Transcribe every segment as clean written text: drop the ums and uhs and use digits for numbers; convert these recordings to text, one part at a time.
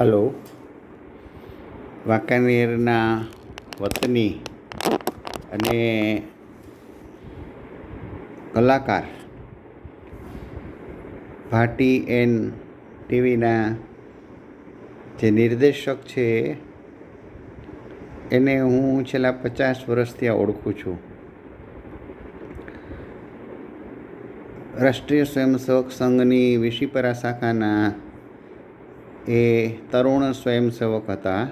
Hello. વાંકાનેરના વતની અને કલાકાર ભાટી એન ટીવીના જે નિર્દેશક છે એને હું છેલ્લા 50 વર્ષથી ઓળખું છું. રાષ્ટ્રીય સ્વયંસેવક સંઘની વિશીપરા શાખાના એ તરુણ સ્વયંસેવક હતા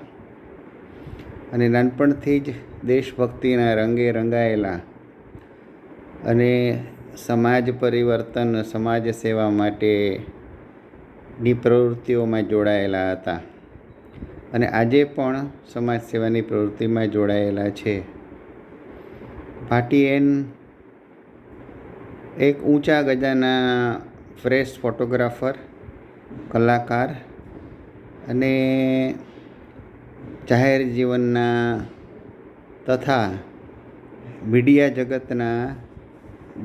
અને નાનપણથી જ દેશભક્તિના રંગે રંગાયેલા અને સમાજ પરિવર્તન, સમાજ સેવા માટેની પ્રવૃત્તિઓમાં જોડાયેલા હતા અને આજે પણ સમાજ સેવાની પ્રવૃત્તિમાં જોડાયેલા છે. ભાટી એન એક ઊંચા ગજાના ફ્રેશ ફોટોગ્રાફર, કલાકાર અને જાહેર જીવનના તથા મીડિયા જગતના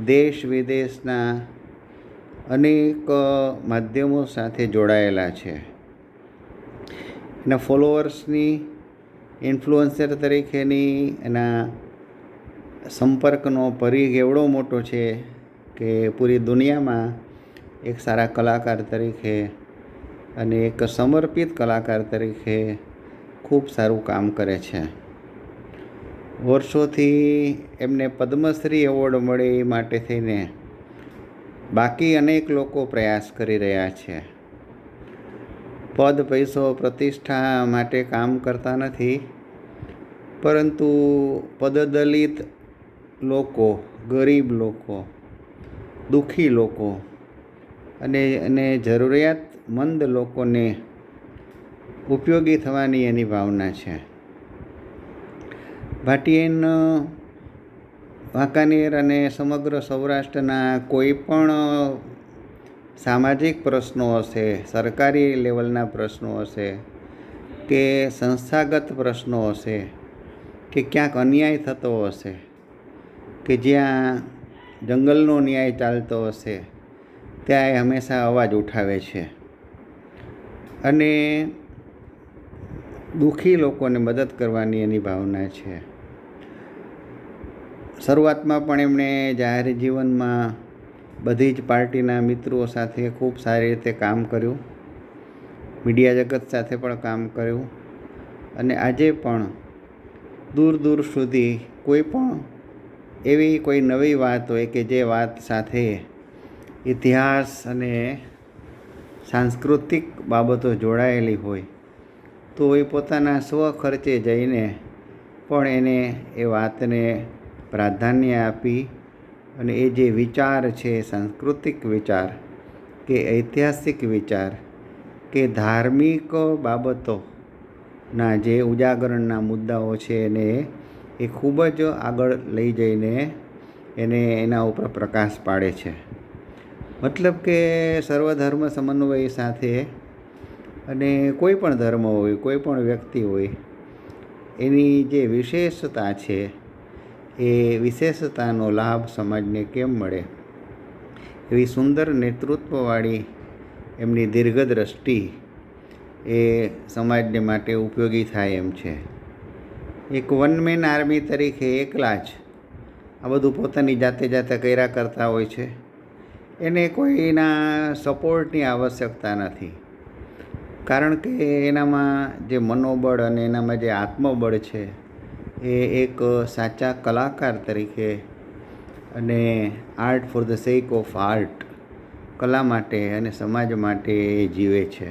દેશ વિદેશના અનેક માધ્યમો સાથે જોડાયેલા છે. એના ફોલોઅર્સની, ઇન્ફ્લુએન્સર તરીકેની એના સંપર્કનો પરિઘ એવડો મોટો છે કે પૂરી દુનિયામાં એક સારા કલાકાર તરીકે અને એક સમર્પિત કલાકાર તરીકે ખૂબ સારું કામ કરે છે. વર્ષોથી એમને પદ્મશ્રી એવોર્ડ મળે એ માટે થઈને બાકી અનેક લોકો પ્રયાસ કરી રહ્યા છે. પદ, પૈસો, પ્રતિષ્ઠા માટે કામ કરતા નથી, પરંતુ પદદલિત લોકો, ગરીબ લોકો, દુઃખી લોકો અને જરૂરિયાતમંદ લોકોને ઉપયોગી થવાની એની ભાવના છે. ભાટી એન વાંકાનેર અને સમગ્ર સૌરાષ્ટ્રના કોઈ પણ સામાજિક પ્રશ્નો હશે, સરકારી લેવલના પ્રશ્નો હશે કે સંસ્થાગત પ્રશ્નો હશે કે ક્યાંક અન્યાય થતો હશે કે જ્યાં જંગલનો ન્યાય ચાલતો હશે ત્યાં એ હંમેશા અવાજ ઉઠાવે છે અને દુઃખી લોકોને મદદ કરવાની એની ભાવના છે. શરૂઆતમાં પણ એમણે જાહેર જીવનમાં બધી જ પાર્ટીના મિત્રો સાથે ખૂબ સારી રીતે કામ કર્યું, મીડિયા જગત સાથે પણ કામ કર્યું અને આજે પણ દૂર દૂર સુધી કોઈ પણ એવી કોઈ નવી વાત હોય કે જે વાત સાથે ઇતિહાસ અને સાંસ્કૃતિક બાબતો જોડાયેલી હોય તો એ પોતાના સ્વખર્ચે જઈને પણ એને એ વાતને પ્રાધાન્ય આપી અને એ જે વિચાર છે, સાંસ્કૃતિક વિચાર કે ઐતિહાસિક વિચાર કે ધાર્મિક બાબતોના જે ઉજાગરણના મુદ્દાઓ છે એને એ ખૂબ જ આગળ લઈ જઈને એને એના ઉપર પ્રકાશ પાડે છે. મતલબ કે સર્વધર્મ સમન્વય સાથે અને કોઈ પણ ધર્મ હોય, કોઈ પણ વ્યક્તિ હોય, એની જે વિશેષતા છે એ વિશેષતાનો લાભ સમાજને કેમ મળે એવી સુંદર નેતૃત્વવાળી એમની દીર્ઘદ્રષ્ટિ એ સમાજને માટે ઉપયોગી થાય એમ છે. એક વન મેન આર્મી તરીકે એકલા જ આ બધું પોતાની જાતે કર્યા કરતા હોય છે. એને કોઈના સપોર્ટની આવશ્યકતા નથી, કારણ કે એનામાં જે મનોબળ અને એનામાં જે આત્મબળ છે એ એક સાચા કલાકાર તરીકે અને art for the sec of art, કલા માટે અને સમાજ માટે એ જીવે છે.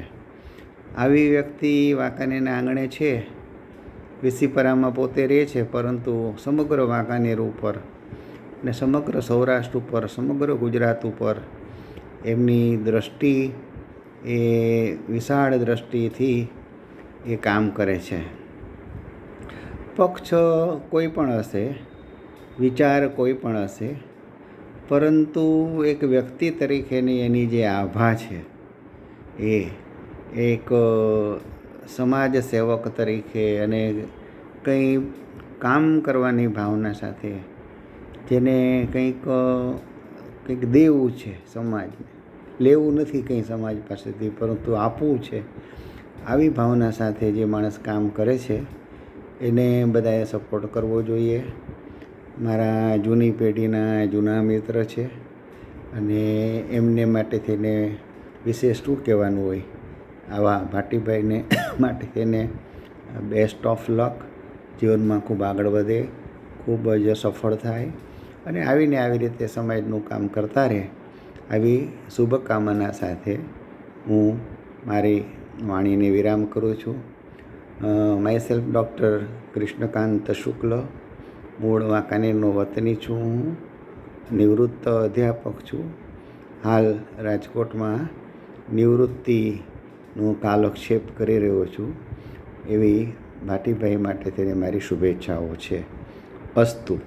આવી વ્યક્તિ વાંકાનેરના આંગણે છે. વિશીપરામાં પોતે રહે છે, પરંતુ સમગ્ર વાંકાનેર ઉપર અને સમગ્ર સૌરાષ્ટ્ર ઉપર, સમગ્ર ગુજરાત ઉપર એમની દ્રષ્ટિ એ વિશાળ દ્રષ્ટિથી એ કામ કરે છે. પક્ષ કોઈ પણ હશે, વિચાર કોઈ પણ હશે, પરંતુ એક વ્યક્તિ તરીકેની એની જે આભા છે એ એક સમાજ સેવક તરીકે અને કંઈ કામ કરવાની ભાવના સાથે જેને કંઈક દેવું છે સમાજને, લેવું નથી કંઈ સમાજ પાસેથી, પરંતુ આપવું છે. આવી ભાવના સાથે જે માણસ કામ કરે છે એને બધાએ સપોર્ટ કરવો જોઈએ. મારા જૂની પેઢીના જૂના મિત્ર છે અને એમને માટે થઈને વિશેષ શું કહેવાનું હોય. આવા ભાટીભાઈને માટે થઈને બેસ્ટ ઓફ લક. જીવનમાં ખૂબ આગળ વધે, ખૂબ જ સફળ થાય અને આવીને આવી રીતે સમાજનું કામ કરતા રહે, આવી શુભકામના સાથે હું મારી વાણીને વિરામ કરું છું. માય સેલ્ફ ડૉક્ટર કૃષ્ણકાંત શુક્લ, મૂળ વાંકાનેરનો વતની છું. હું નિવૃત્ત અધ્યાપક છું. હાલ રાજકોટમાં નિવૃત્તિનું કાલક્ષેપ કરી રહ્યો છું. એવી ભાટીભાઈ માટે તેને મારી શુભેચ્છાઓ છે. અસ્તુ.